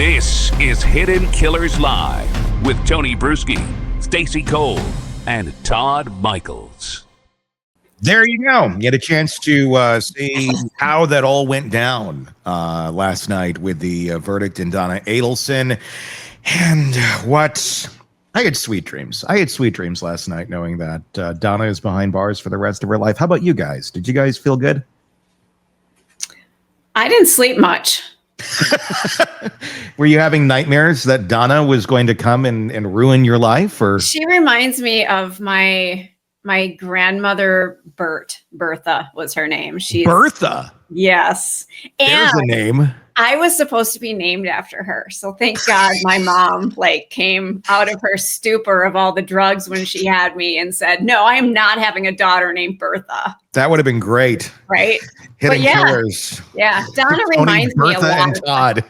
This is Hidden Killers Live with Tony Bruschi, Stacey Cole, and Todd Michaels. There you go. You had a chance to see how that all went down last night with the verdict in Donna Adelson. And what... I had sweet dreams. I had sweet dreams last night knowing that Donna is behind bars for the rest of her life. How about you guys? Did you guys feel good? I didn't sleep much. Were you having nightmares that Donna was going to come and ruin your life? Or she reminds me of my grandmother, Bertha was her name. She's Bertha? Yes. There's a name. I was supposed to be named after her. So thank God my mom came out of her stupor of all the drugs when she had me and said, no, I am not having a daughter named Bertha. That would have been great. Right? Hidden Killers. Yeah. Donna Tony, reminds me a Bertha, lot. and Todd.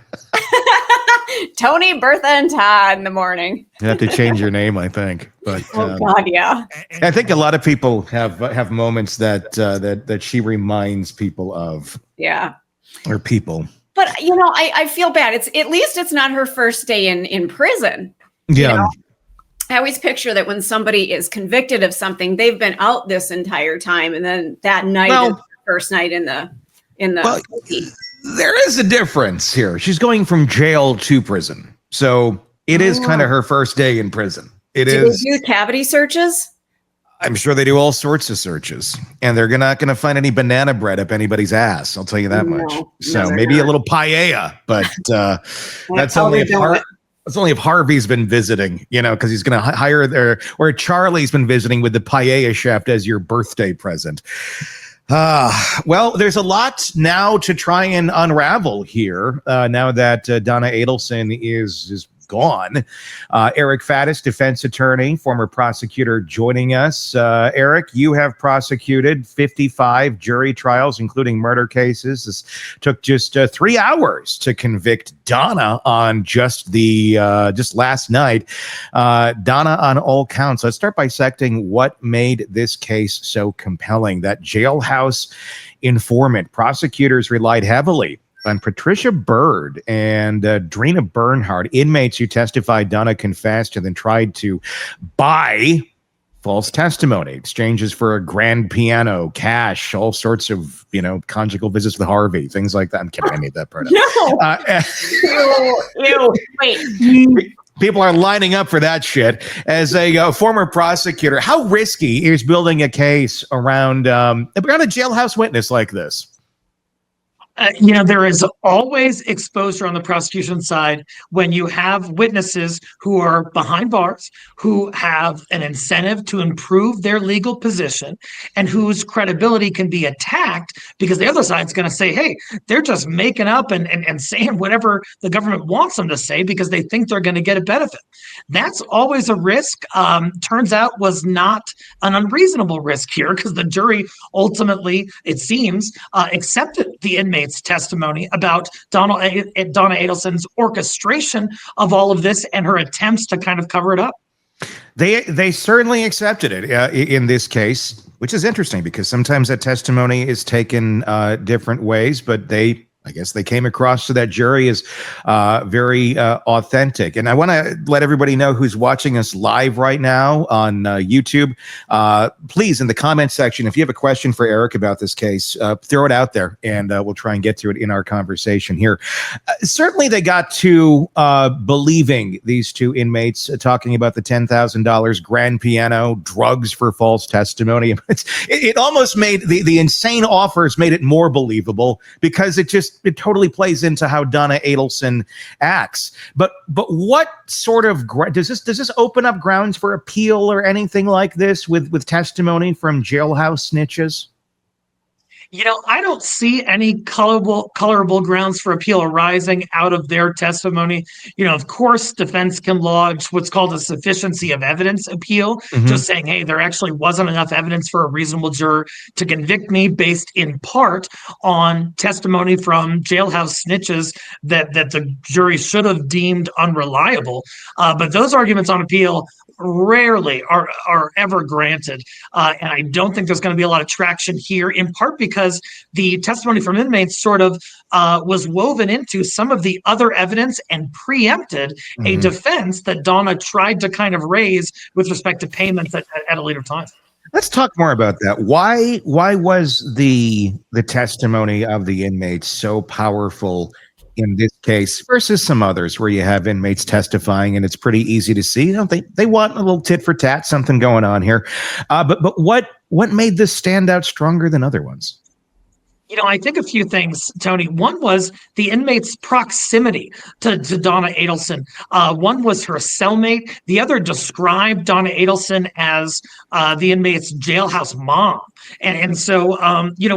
Tony, Bertha, and Todd in the morning. You have to change your name, I think. But oh God, yeah. I think a lot of people have moments that she reminds people of. Yeah. Or people. But I feel bad. At least it's not her first day in prison. Yeah. I always picture that when somebody is convicted of something, they've been out this entire time, and then that night is the first night in the. Well, there is a difference here. She's going from jail to prison, so it is kind of her first day in prison. Do they do cavity searches? I'm sure they do all sorts of searches, and they're not going to find any banana bread up anybody's ass. I'll tell you that much. So maybe a little paella, but that's only if Harvey's been visiting, because he's going to hire or Charlie's been visiting with the paella chef as your birthday present. Well, there's a lot now to try and unravel here. Now that Donna Adelson is gone. Eric Faddis, defense attorney, former prosecutor, joining us. Eric, you have prosecuted 55 jury trials, including murder cases. This took just 3 hours to convict Donna on just last night. Donna on all counts. Let's start bisecting what made this case so compelling. That jailhouse informant. Prosecutors relied heavily on Patricia Bird and Dreena Bernhardt, inmates who testified Donna confessed and then tried to buy false testimony, exchanges for a grand piano, cash, all sorts of, conjugal visits with Harvey, things like that. I'm kidding. I made that part up. No. Wait. People are lining up for that shit. As a former prosecutor, how risky is building a case around a jailhouse witness like this? There is always exposure on the prosecution side when you have witnesses who are behind bars, who have an incentive to improve their legal position, and whose credibility can be attacked because the other side's going to say, hey, they're just making up and saying whatever the government wants them to say because they think they're going to get a benefit. That's always a risk. Turns out was not an unreasonable risk here because the jury ultimately, it seems, accepted the inmate's testimony about Donna Adelson's orchestration of all of this and her attempts to kind of cover it up. They certainly accepted it in this case, which is interesting because sometimes that testimony is taken different ways, but I guess they came across to that jury as very authentic. And I want to let everybody know who's watching us live right now on YouTube. Please, in the comment section, if you have a question for Eric about this case, throw it out there and we'll try and get to it in our conversation here. Certainly they got to believing these two inmates talking about the $10,000 grand piano, drugs for false testimony. It almost made the insane offers made it more believable because it totally plays into how Donna Adelson acts. But what sort of does this open up grounds for appeal or anything like this with testimony from jailhouse snitches? I don't see any colorable grounds for appeal arising out of their testimony. Of course, defense can lodge what's called a sufficiency of evidence appeal, just saying, hey, there actually wasn't enough evidence for a reasonable juror to convict me based in part on testimony from jailhouse snitches that the jury should have deemed unreliable. But those arguments on appeal rarely are ever granted. And I don't think there's going to be a lot of traction here, in part because the testimony from inmates sort of was woven into some of the other evidence and preempted a defense that Donna tried to kind of raise with respect to payments at a later time. Let's talk more about that. Why was the testimony of the inmates so powerful in this case versus some others where you have inmates testifying and it's pretty easy to see, they want a little tit for tat, something going on here. But what made this stand out stronger than other ones? I think a few things, Tony. One was the inmate's proximity to Donna Adelson. One was her cellmate. The other described Donna Adelson as the inmate's jailhouse mom. And so,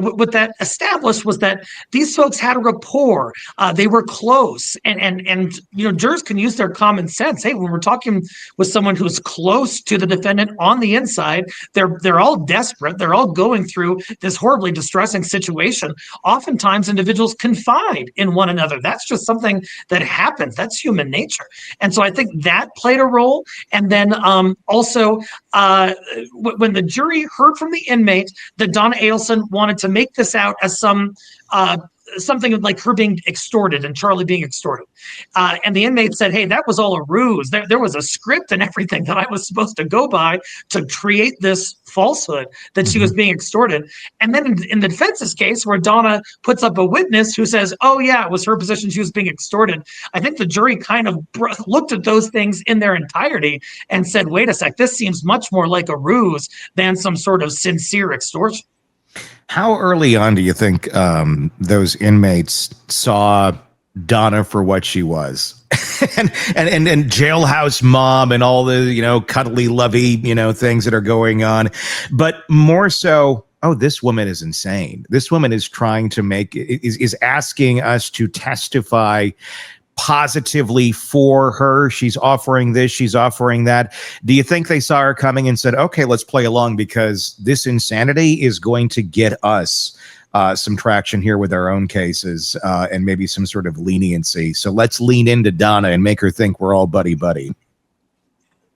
what that established was that these folks had a rapport. They were close. And jurors can use their common sense. Hey, when we're talking with someone who's close to the defendant on the inside, they're all desperate. They're all going through this horribly distressing situation. Oftentimes individuals confide in one another. That's just something that happens. That's human nature. And so I think that played a role. And then also when the jury heard from the inmate that Donna Adelson wanted to make this out as something like her being extorted and Charlie being extorted. And the inmate said, hey, that was all a ruse. There was a script and everything that I was supposed to go by to create this falsehood that she was being extorted. And then in the defense's case, where Donna puts up a witness who says, oh, yeah, it was her position she was being extorted. I think the jury kind of looked at those things in their entirety and said, wait a sec, this seems much more like a ruse than some sort of sincere extortion. How early on do you think those inmates saw Donna for what she was? and jailhouse mom and all the, cuddly, lovey, things that are going on. But more so, oh, this woman is insane. This woman is trying to is asking us to testify positively for her. She's offering this, she's offering that. Do you think they saw her coming and said, okay, let's play along because this insanity is going to get us some traction here with our own cases and maybe some sort of leniency. So let's lean into Donna and make her think we're all buddy-buddy.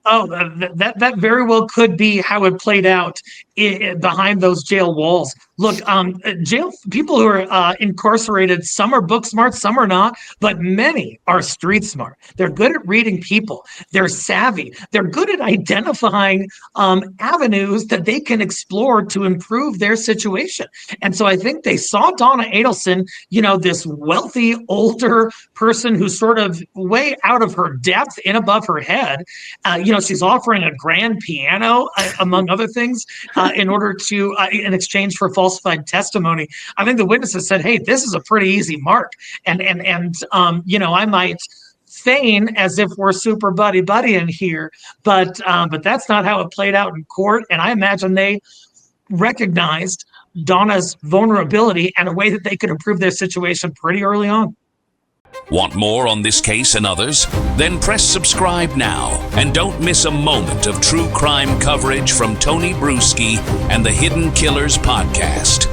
Oh, that very well could be how it played out behind those jail walls. Look, jail people who are incarcerated, some are book smart, some are not, but many are street smart. They're good at reading people. They're savvy. They're good at identifying avenues that they can explore to improve their situation. And so I think they saw Donna Adelson, this wealthy, older person who's sort of way out of her depth, in above her head. She's offering a grand piano, among other things, in order to, in exchange for falsified testimony. I think the witnesses said, hey, this is a pretty easy mark. And I might feign as if we're super buddy in here, but that's not how it played out in court. And I imagine they recognized Donna's vulnerability and a way that they could improve their situation pretty early on. Want more on this case and others? Then press subscribe now and don't miss a moment of true crime coverage from Tony Bruschi and the Hidden Killers podcast.